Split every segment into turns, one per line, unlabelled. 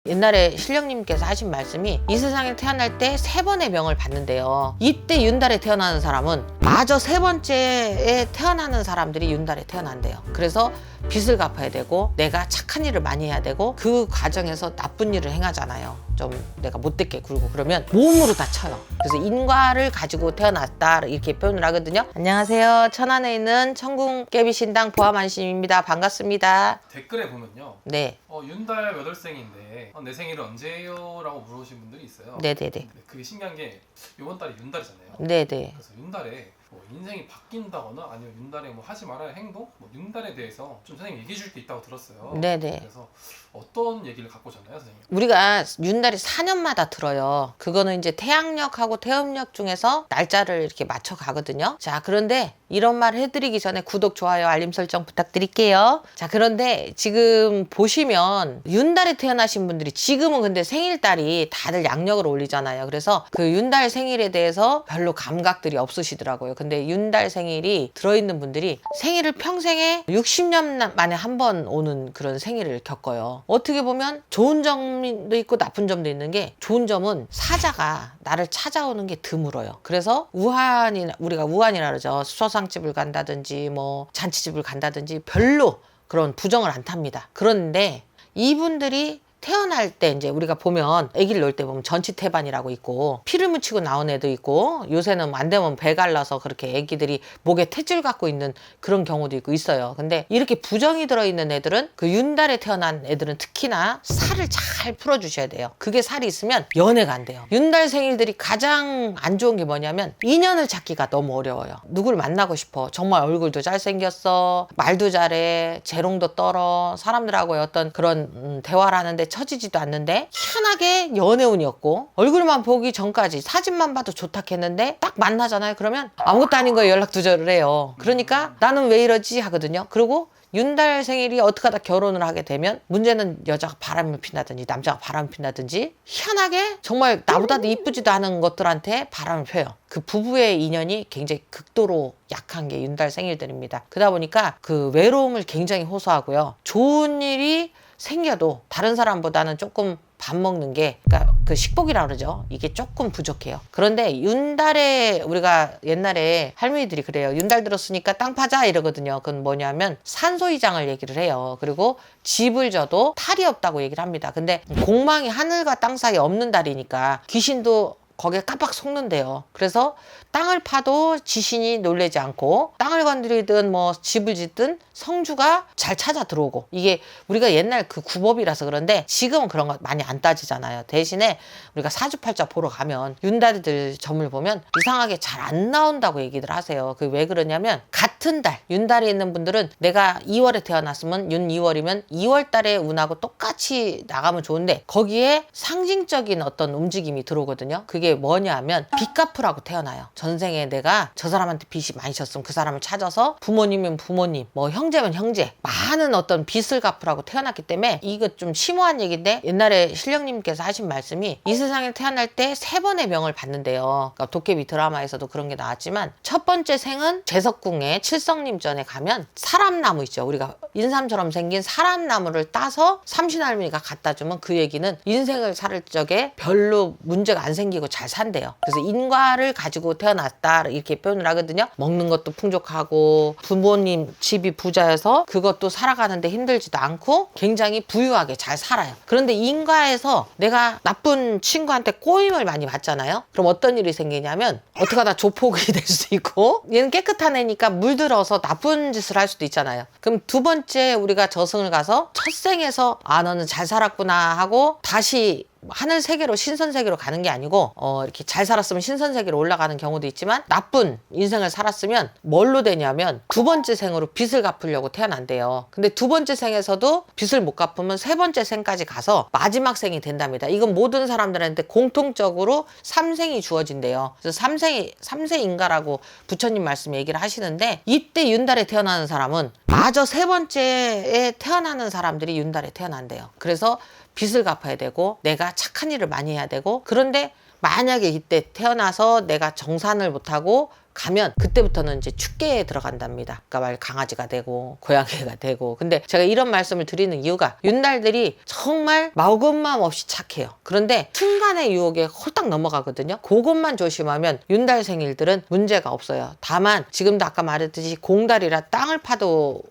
옛날에 신령님께서 하신 말씀이 이 세상에 태어날 때 3번의 명을 받는데요. 이때 윤달에 태어나는 사람은 마저 3번째에 태어나는 사람들이 윤달에 태어난대요. 그래서 빚을 갚아야 되고 내가 착한 일을 많이 해야 되고 그 과정에서 나쁜 일을 행하잖아요. 좀 내가 못되게 굴고 그러면 몸으로 다 쳐요. 그래서 인과를 가지고 태어났다 이렇게 표현을 하거든요. 안녕하세요. 천안에 있는 천궁깨비신당 보아만심입니다. 반갑습니다.
댓글에 보면요.
네.
윤달 몇 월생인데 내 생일은 언제예요? 라고 물어보신 분들이 있어요.
네네네.
근데 그게 신기한 게 이번 달이 윤달이잖아요.
네네.
그래서 윤달에 인생이 바뀐다거나 아니면 윤달에 하지 말아야 할 행동? 윤달에 대해서 좀 선생님이 얘기해 줄 게 있다고 들었어요.
네네.
그래서 어떤 얘기를 갖고 오셨나요, 선생님?
우리가 윤달이 4년마다 들어요. 그거는 이제 태양력하고 태음력 중에서 날짜를 이렇게 맞춰 가거든요. 자, 그런데 이런 말 해드리기 전에 구독, 좋아요, 알림 설정 부탁드릴게요. 자, 그런데 지금 보시면 윤달에 태어나신 분들이 지금은 근데 생일달이 다들 양력을 올리잖아요. 그래서 그 윤달 생일에 대해서 별로 감각들이 없으시더라고요. 근데 윤달 생일이 들어있는 분들이 생일을 평생에 60년 만에 한 번 오는 그런 생일을 겪어요. 어떻게 보면 좋은 점도 있고 나쁜 점도 있는 게, 좋은 점은 사자가 나를 찾아오는 게 드물어요. 그래서 우리가 우한이라 그러죠. 수서상집을 간다든지 뭐 잔치집을 간다든지 별로 그런 부정을 안 탑니다. 그런데 이분들이 태어날 때 이제 우리가 보면 아기를 놓을 때 보면 전치태반이라고 있고 피를 묻히고 나온 애도 있고, 요새는 안 되면 배 갈라서 그렇게 아기들이 목에 탯줄 갖고 있는 그런 경우도 있고 있어요. 근데 이렇게 부정이 들어있는 애들은, 그 윤달에 태어난 애들은 특히나 살을 잘 풀어주셔야 돼요. 그게 살이 있으면 연애가 안 돼요. 윤달 생일들이 가장 안 좋은 게 뭐냐면 인연을 찾기가 너무 어려워요. 누굴 만나고 싶어. 정말 얼굴도 잘생겼어, 말도 잘해, 재롱도 떨어, 사람들하고의 어떤 그런 대화를 하는데 처지지도 않는데 희한하게 연애운이었고, 얼굴만 보기 전까지 사진만 봐도 좋다 했는데 딱 만나잖아요. 그러면 아무것도 아닌 거에 연락 두절을 해요. 그러니까 나는 왜 이러지 하거든요. 그리고 윤달 생일이 어떻게 하다 결혼을 하게 되면 문제는 여자가 바람을 핀다든지 남자가 바람을 핀다든지, 희한하게 정말 나보다도 이쁘지도 않은 것들한테 바람을 펴요. 그 부부의 인연이 굉장히 극도로 약한 게 윤달 생일들입니다. 그러다 보니까 그 외로움을 굉장히 호소하고요. 좋은 일이 생겨도 다른 사람보다는 조금 밥 먹는 게, 그러니까 그 식복이라 그러죠. 이게 조금 부족해요. 그런데 윤달에, 우리가 옛날에 할머니들이 그래요. 윤달 들었으니까 땅 파자 이러거든요. 그건 뭐냐면 산소이장을 얘기를 해요. 그리고 집을 져도 탈이 없다고 얘기를 합니다. 근데 공망이 하늘과 땅 사이에 없는 달이니까 귀신도 거기에 깜빡 속는데요. 그래서 땅을 파도 지신이 놀라지 않고, 땅을 건드리든 뭐 집을 짓든 성주가 잘 찾아 들어오고, 이게 우리가 옛날 그 구법이라서 그런데 지금은 그런 거 많이 안 따지잖아요. 대신에 우리가 사주팔자 보러 가면 윤달이들 점을 보면 이상하게 잘 안 나온다고 얘기들 하세요. 그 왜 그러냐면, 같은 달 윤달에 있는 분들은 내가 2월에 태어났으면 윤 2월이면 2월 달에 운하고 똑같이 나가면 좋은데 거기에 상징적인 어떤 움직임이 들어오거든요. 그게 뭐냐면 빚 갚으라고 태어나요. 전생에 내가 저 사람한테 빚이 많이 졌으면 그 사람을 찾아서, 부모님이면 부모님, 뭐 형제면 형제, 많은 어떤 빚을 갚으라고 태어났기 때문에, 이거 좀 심오한 얘기인데 옛날에 신령님께서 하신 말씀이 이 세상에 태어날 때 3번의 명을 받는데요. 그러니까 도깨비 드라마에서도 그런 게 나왔지만, 첫 번째 생은 제석궁에 칠성림전에 가면 사람나무 있죠. 우리가 인삼처럼 생긴 사람나무를 따서 삼신할머니가 갖다 주면 그 얘기는 인생을 살 적에 별로 문제가 안 생기고 잘 산대요. 그래서 인과를 가지고 태어났다 이렇게 표현을 하거든요. 먹는 것도 풍족하고 부모님 집이 부자여서 그것도 살아가는데 힘들지도 않고 굉장히 부유하게 잘 살아요. 그런데 인과에서 내가 나쁜 친구한테 꼬임을 많이 받잖아요. 그럼 어떤 일이 생기냐면, 어떻게 하다 조폭이 될 수도 있고, 얘는 깨끗한 애니까 물들어서 나쁜 짓을 할 수도 있잖아요. 그럼 두 번째 우리가 저승을 가서 첫생에서 너는 잘 살았구나 하고 다시 하늘 세계로, 신선 세계로 가는 게 아니고, 이렇게 잘 살았으면 신선 세계로 올라가는 경우도 있지만, 나쁜 인생을 살았으면 뭘로 되냐면 두 번째 생으로 빚을 갚으려고 태어난대요. 근데 두 번째 생에서도 빚을 못 갚으면 세 번째 생까지 가서 마지막 생이 된답니다. 이건 모든 사람들한테 공통적으로 3생이 주어진대요. 그래서 3세 인가라고 부처님 말씀 얘기를 하시는데, 이때 윤달에 태어나는 사람은 마저 3번째에 태어나는 사람들이 윤달에 태어난대요. 그래서 빚을 갚아야 되고 내가 착한 일을 많이 해야 되고, 그런데 만약에 이때 태어나서 내가 정산을 못하고 가면 그때부터는 이제 축계에 들어간답니다. 그러니까 말 강아지가 되고 고양이가 되고. 근데 제가 이런 말씀을 드리는 이유가 윤달들이 정말 마구마음 없이 착해요. 그런데 순간의 유혹에 홀딱 넘어가거든요. 그것만 조심하면 윤달 생일들은 문제가 없어요. 다만 지금도 아까 말했듯이 공달이라 땅을 파도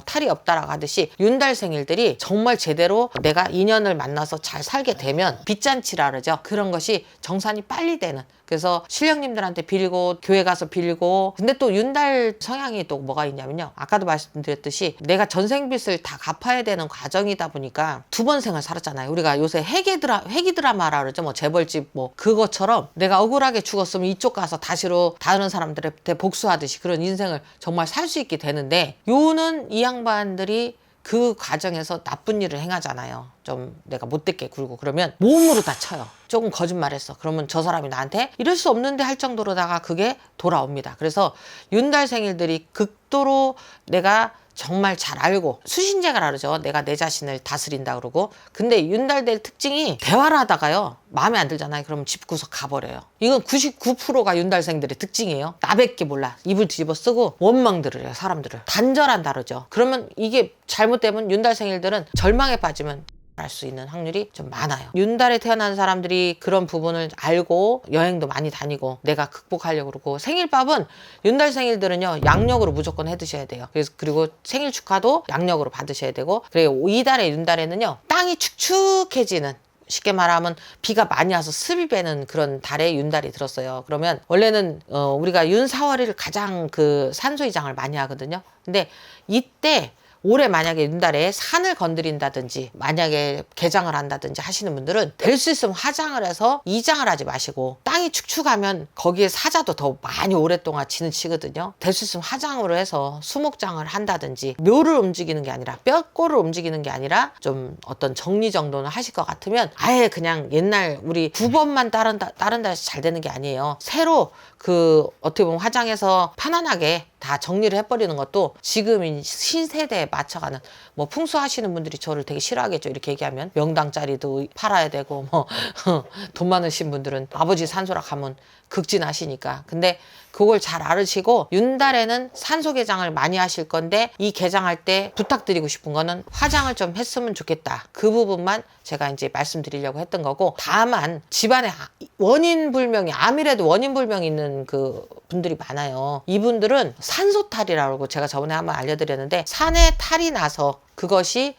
탈이 없다라고 하듯이 윤달 생일들이 정말 제대로 내가 인연을 만나서 잘 살게 되면 빚잔치라 그러죠. 그런 것이 정산이 빨리 되는. 그래서 신령님들한테 빌고 교회 가서 빌고. 근데 또 윤달 성향이 또 뭐가 있냐면요, 아까도 말씀드렸듯이 내가 전생빚을 다 갚아야 되는 과정이다 보니까 두 번 생을 살았잖아요. 우리가 요새 회기 드라마라 그러죠. 뭐 재벌집 뭐 그것처럼 내가 억울하게 죽었으면 이쪽 가서 다시로 다른 사람들한테 복수하듯이 그런 인생을 정말 살 수 있게 되는데, 요는 이 양반들이 그 과정에서 나쁜 일을 행하잖아요. 좀 내가 못되게 굴고 그러면 몸으로 다 쳐요. 조금 거짓말했어. 그러면 저 사람이 나한테 이럴 수 없는데 할 정도로다가 그게 돌아옵니다. 그래서 윤달 생일들이 극도로 내가 정말 잘 알고, 수신제가 그러죠. 내가 내 자신을 다스린다 그러고. 근데 윤달들 특징이 대화를 하다가요, 마음에 안 들잖아요. 그러면 짚고서 가버려요. 이건 99%가 윤달생들의 특징이에요. 나밖에 몰라. 입을 뒤집어 쓰고 원망들을 해요. 사람들을 단절한다 그러죠. 그러면 이게 잘못되면 윤달생일들은 절망에 빠지면 할 수 있는 확률이 좀 많아요. 윤달에 태어난 사람들이 그런 부분을 알고 여행도 많이 다니고 내가 극복하려고 그러고, 생일밥은 윤달 생일들은요 양력으로 무조건 해 드셔야 돼요. 그리고 생일 축하도 양력으로 받으셔야 되고, 그리고 이달에 윤달에는요 땅이 축축해지는, 쉽게 말하면 비가 많이 와서 습이 배는 그런 달에 윤달이 들었어요. 그러면 원래는 우리가 윤 4월을 가장 그 산소이장을 많이 하거든요. 근데 이때 올해 만약에 윤달에 산을 건드린다든지 만약에 개장을 한다든지 하시는 분들은 될 수 있으면 화장을 해서 이장을 하지 마시고, 땅이 축축하면 거기에 사자도 더 많이 오랫동안 지나치거든요. 될 수 있으면 화장으로 해서 수목장을 한다든지, 묘를 움직이는 게 아니라 뼈골을 움직이는 게 아니라 좀 어떤 정리정돈을 하실 것 같으면 아예 그냥 옛날 우리 9번만 따른다 해서 잘 되는 게 아니에요. 새로 그 어떻게 보면 화장해서 편안하게 다 정리를 해버리는 것도 지금 신세대에 맞춰가는, 뭐 풍수하시는 분들이 저를 되게 싫어하겠죠. 이렇게 얘기하면 명당짜리도 팔아야 되고 뭐 돈 많으신 분들은 아버지 산소라 가면 극진하시니까. 근데 그걸 잘 알으시고, 윤달에는 산소 개장을 많이 하실 건데 이 개장할 때 부탁드리고 싶은 거는 화장을 좀 했으면 좋겠다. 그 부분만 제가 이제 말씀드리려고 했던 거고, 다만 집안에 원인 불명이, 암이라도 원인 불명이 있는 그 분들이 많아요. 이분들은 산소탈이라고 제가 저번에 한번 알려드렸는데, 산에 탈이 나서 그것이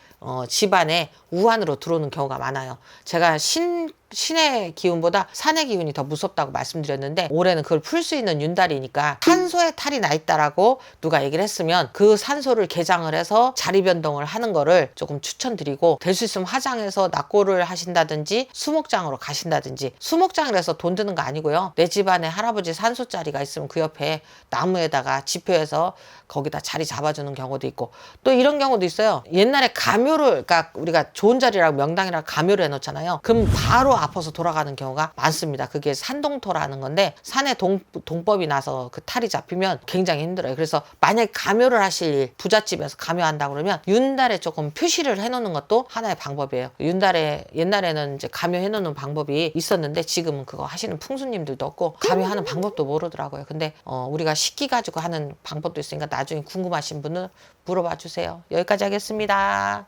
집안에 우환으로 들어오는 경우가 많아요. 제가 신의 기운보다 산의 기운이 더 무섭다고 말씀드렸는데, 올해는 그걸 풀 수 있는 윤달이니까 산소에 탈이 나 있다라고 누가 얘기를 했으면 그 산소를 개장을 해서 자리 변동을 하는 거를 조금 추천드리고, 될 수 있으면 화장해서 낙고를 하신다든지 수목장으로 가신다든지. 수목장을 해서 돈 드는 거 아니고요, 내 집안에 할아버지 산소자리가 있으면 그 옆에 나무에다가 지표해서 거기다 자리 잡아주는 경우도 있고, 또 이런 경우도 있어요. 옛날에 가묘를, 그러니까 우리가 좋은 자리라고 명당이라고 가묘를 해놓잖아요. 그럼 바로 아파서 돌아가는 경우가 많습니다. 그게 산동토라는 건데, 산에 동법이 나서 그 탈이 잡히면 굉장히 힘들어요. 그래서 만약에 가묘를 하실, 부잣집에서 가묘한다 그러면 윤달에 조금 표시를 해놓는 것도 하나의 방법이에요. 윤달에 옛날에는 이제 가묘해놓는 방법이 있었는데 지금은 그거 하시는 풍수님들도 없고 가묘하는 방법도 모르더라고요. 근데 우리가 식기 가지고 하는 방법도 있으니까 나중에 궁금하신 분은 물어봐 주세요. 여기까지 하겠습니다.